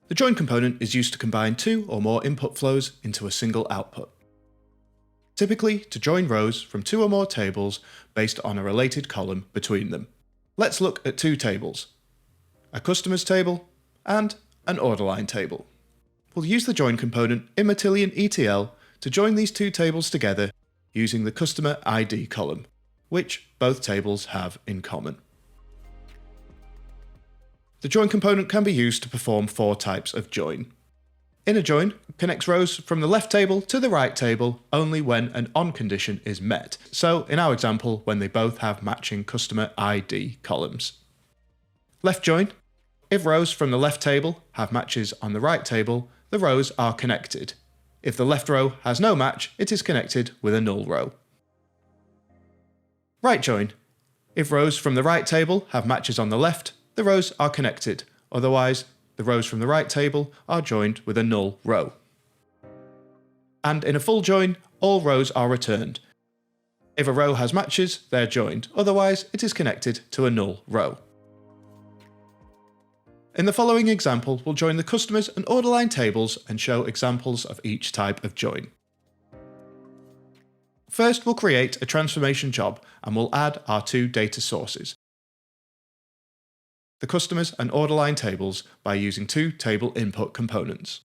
The join component is used to combine two or more input flows into a single output. Typically to join rows from two or more tables based on a related column between them. Let's look at two tables, a customers table and an order line table. We'll use the join component in Matillion ETL to join these two tables together using the customer ID column, which both tables have in common. The join component can be used to perform four types of join. Inner join connects rows from the left table to the right table only when an ON condition is met, so in our example when they both have matching customer ID columns. Left join: if rows from the left table have matches on the right table, the rows are connected. If the left row has no match, it is connected with a null row. Right join: if rows from the right table have matches on the left, the rows are connected, otherwise the rows from the right table are joined with a null row. And in a full join, all rows are returned. If a row has matches, they're joined, otherwise it is connected to a null row. In the following example, we'll join the customers and order line tables and show examples of each type of join. First, we'll create a transformation job and we'll add our two data sources, the customers and order line tables, by using two table input components,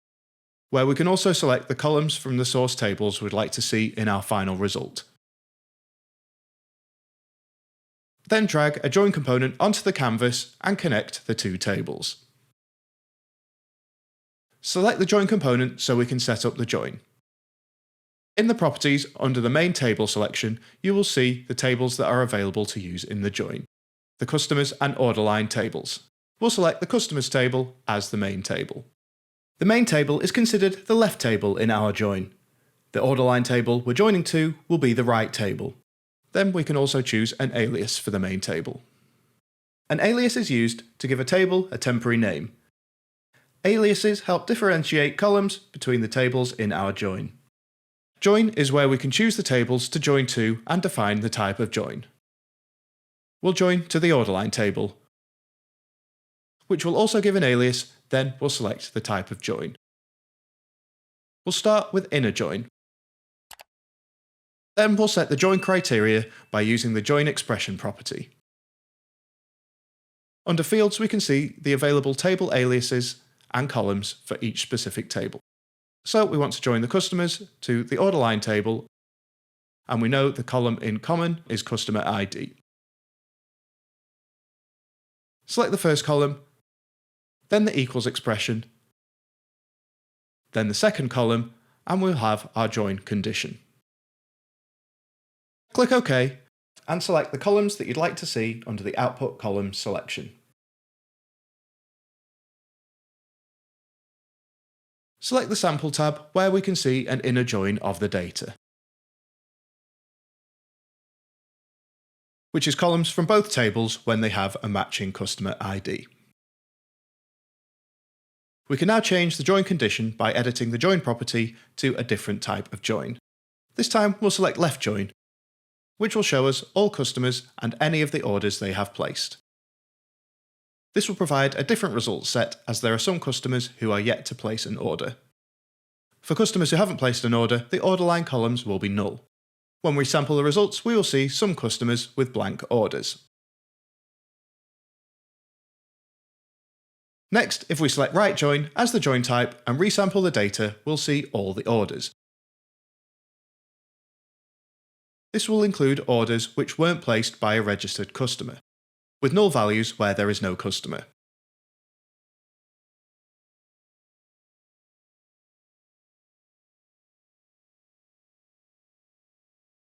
where we can also select the columns from the source tables we'd like to see in our final result. Then drag a join component onto the canvas and connect the two tables. Select the join component so we can set up the join. In the properties under the main table selection, you will see the tables that are available to use in the join, the customers and order line tables. We'll select the customers table as the main table. The main table is considered the left table in our join. The order line table we're joining to will be the right table. Then we can also choose an alias for the main table. An alias is used to give a table a temporary name. Aliases help differentiate columns between the tables in our join. Join is where we can choose the tables to join to and define the type of join. We'll join to the order line table, which will also give an alias, then we'll select the type of join. We'll start with inner join. Then we'll set the join criteria by using the join expression property. Under fields we can see the available table aliases and columns for each specific table. So we want to join the customers to the order line table, and we know the column in common is customer ID. Select the first column, then the equals expression, then the second column, and we'll have our join condition. Click OK and select the columns that you'd like to see under the output column selection. Select the sample tab where we can see an inner join of the data, which is columns from both tables when they have a matching customer ID. We can now change the join condition by editing the join property to a different type of join. This time we'll select left join, which will show us all customers and any of the orders they have placed. This will provide a different result set as there are some customers who are yet to place an order. For customers who haven't placed an order, the order line columns will be null. When we sample the results, we will see some customers with blank orders. Next, if we select right join as the join type and resample the data, we'll see all the orders. This will include orders which weren't placed by a registered customer, with null values where there is no customer.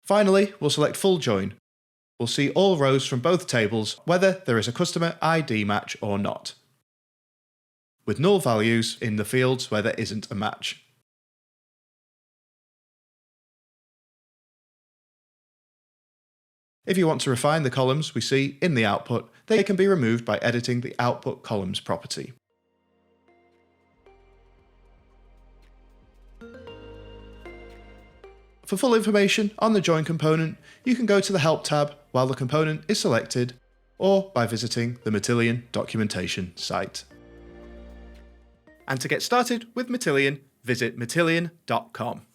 Finally, we'll select full join. We'll see all rows from both tables, whether there is a customer ID match or not, with null values in the fields where there isn't a match. If you want to refine the columns we see in the output, they can be removed by editing the output columns property. For full information on the join component, you can go to the Help tab while the component is selected, or by visiting the Matillion documentation site. And to get started with Matillion, visit matillion.com.